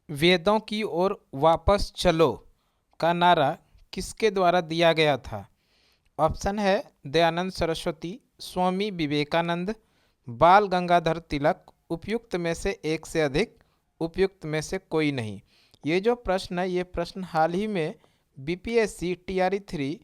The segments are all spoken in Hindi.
वेदों की ओर वापस चलो का नारा किसके द्वारा दिया गया था? ऑप्शन है दयानंद सरस्वती, स्वामी विवेकानंद, बाल गंगाधर तिलक, उपयुक्त में से एक से अधिक, उपयुक्त में से कोई नहीं। ये जो प्रश्न है ये प्रश्न हाल ही में बीपीएससी टीआरई 3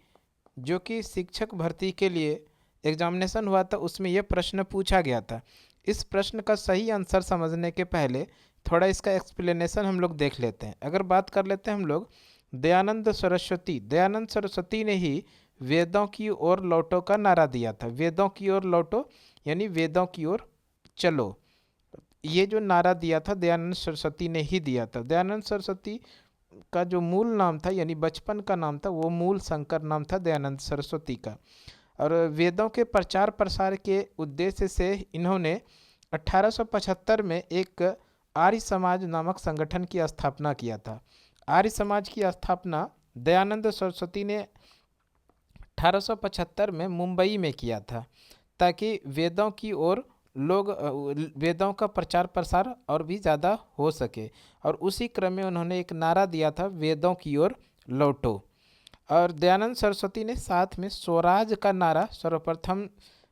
जो कि शिक्षक भर्ती के लिए एग्जामिनेशन हुआ था उसमें यह प्रश्न पूछा गया था। इस प्रश्न का सही आंसर समझने के पहले थोड़ा इसका एक्सप्लेनेशन हम लोग देख लेते हैं। अगर बात कर लेते हैं हम लोग दयानंद सरस्वती ने ही वेदों की ओर लौटो का नारा दिया था। वेदों की ओर लौटो यानी वेदों की ओर चलो, ये जो नारा दिया था दयानंद सरस्वती ने ही दिया था। दयानंद सरस्वती का जो मूल नाम था यानी बचपन का नाम था वो मूल शंकर नाम था दयानंद सरस्वती का। और वेदों के प्रचार प्रसार के उद्देश्य से इन्होंने 1875 में एक आर्य समाज नामक संगठन की स्थापना किया था। आर्य समाज की स्थापना दयानंद सरस्वती ने 1875 में मुंबई में किया था ताकि वेदों की ओर लोग वेदों का प्रचार प्रसार और भी ज़्यादा हो सके। और उसी क्रम में उन्होंने एक नारा दिया था वेदों की ओर लौटो। और दयानंद सरस्वती ने साथ में स्वराज का नारा सर्वप्रथम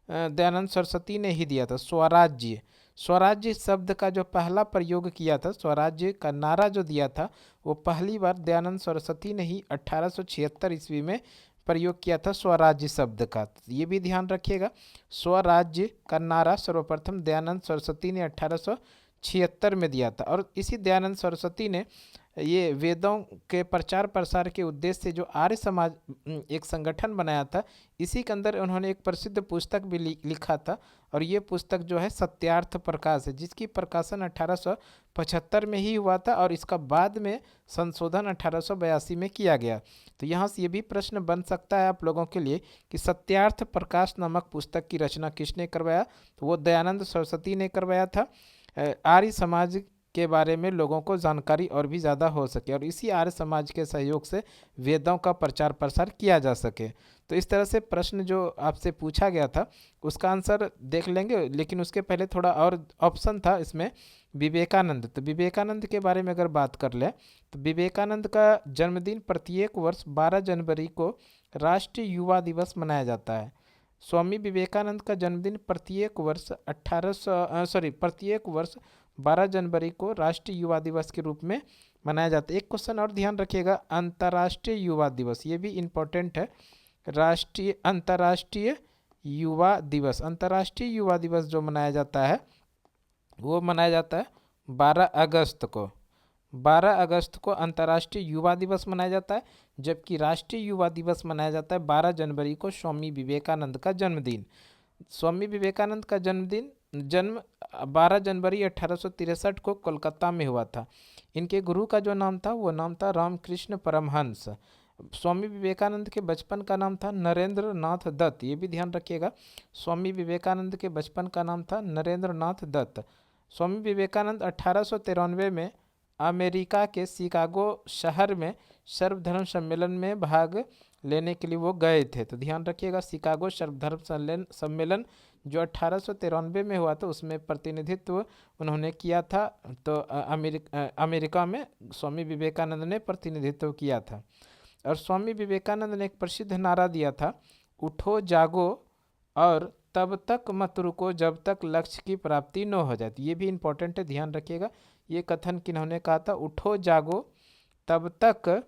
दयानंद सरस्वती ने ही दिया था। स्वराज्य, स्वराज्य शब्द का जो पहला प्रयोग किया था, स्वराज्य का नारा जो दिया था वो पहली बार दयानंद सरस्वती ने ही 1876 ईस्वी में प्रयोग किया था स्वराज्य शब्द का। ये भी ध्यान रखिएगा, स्वराज्य का नारा सर्वप्रथम दयानंद सरस्वती ने 1876 में दिया था। और इसी दयानंद सरस्वती ने ये वेदों के प्रचार प्रसार के उद्देश्य से जो आर्य समाज एक संगठन बनाया था, इसी के अंदर उन्होंने एक प्रसिद्ध पुस्तक भी लिखा था। और ये पुस्तक जो है सत्यार्थ प्रकाश है, जिसकी प्रकाशन 1875 में ही हुआ था और इसका बाद में संशोधन 1882 में किया गया। तो यहाँ से ये भी प्रश्न बन सकता है आप लोगों के लिए कि सत्यार्थ प्रकाश नामक पुस्तक की रचना किसने करवाया? तो वो दयानंद सरस्वती ने करवाया था, आर्य समाज के बारे में लोगों को जानकारी और भी ज़्यादा हो सके और इसी आर्य समाज के सहयोग से वेदों का प्रचार प्रसार किया जा सके। तो इस तरह से प्रश्न जो आपसे पूछा गया था उसका आंसर देख लेंगे, लेकिन उसके पहले थोड़ा और ऑप्शन था इसमें विवेकानंद। तो विवेकानंद के बारे में अगर बात कर ले तो विवेकानंद का जन्मदिन प्रत्येक वर्ष 12 जनवरी को राष्ट्रीय युवा दिवस मनाया जाता है। स्वामी विवेकानंद का जन्मदिन प्रत्येक वर्ष 12 जनवरी को राष्ट्रीय युवा दिवस के रूप में मनाया जाता है। एक क्वेश्चन और ध्यान रखिएगा, अंतर्राष्ट्रीय युवा दिवस, ये भी इम्पोर्टेंट है। अंतर्राष्ट्रीय युवा दिवस जो मनाया जाता है वो मनाया जाता है 12 अगस्त को। 12 अगस्त को अंतर्राष्ट्रीय युवा दिवस मनाया जाता है, जबकि राष्ट्रीय युवा दिवस मनाया जाता है 12 जनवरी को, स्वामी विवेकानंद का जन्मदिन। स्वामी विवेकानंद का जन्म 12 जनवरी 1863 को कोलकाता में हुआ था। इनके गुरु का जो नाम था वो नाम था रामकृष्ण परमहंस। स्वामी विवेकानंद के बचपन का नाम था नरेंद्र नाथ दत्त, ये भी ध्यान रखिएगा। स्वामी विवेकानंद के बचपन का नाम था नरेंद्र नाथ दत्त। स्वामी विवेकानंद 1893 में अमेरिका के शिकागो शहर में सर्वधर्म सम्मेलन में भाग लेने के लिए वो गए थे। तो ध्यान रखिएगा, शिकागो सर्वधर्म सम्मेलन जो 1893 में हुआ था उसमें प्रतिनिधित्व उन्होंने किया था। तो अमेरिका में स्वामी विवेकानंद ने प्रतिनिधित्व किया था। और स्वामी विवेकानंद ने एक प्रसिद्ध नारा दिया था, उठो जागो और तब तक मत रुको जब तक लक्ष्य की प्राप्ति न हो जाए। तो ये भी इम्पोर्टेंट है, ध्यान रखिएगा। ये कथन किन्होंने कहा था, उठो जागो तब तक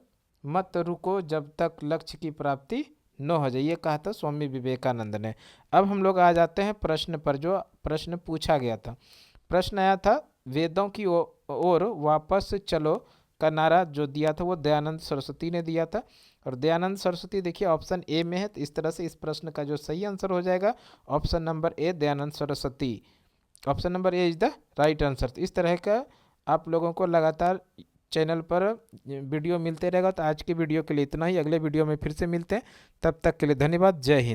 मत रुको जब तक लक्ष्य की प्राप्ति न हो जाए, ये कहा था स्वामी विवेकानंद ने। अब हम लोग आ जाते हैं प्रश्न पर। जो प्रश्न पूछा गया था, प्रश्न आया था वेदों की ओर वापस चलो का नारा जो दिया था वो दयानंद सरस्वती ने दिया था। और दयानंद सरस्वती देखिए ऑप्शन ए में है, तो इस तरह से इस प्रश्न का जो सही आंसर हो जाएगा option number A, Dayanand Saraswati. Option number A is the right answer. तो इस तरह का आप लोगों को लगातार चैनल पर वीडियो मिलते रहेगा। तो आज के वीडियो के लिए इतना ही, अगले वीडियो में फिर से मिलते हैं, तब तक के लिए धन्यवाद, जय हिंद।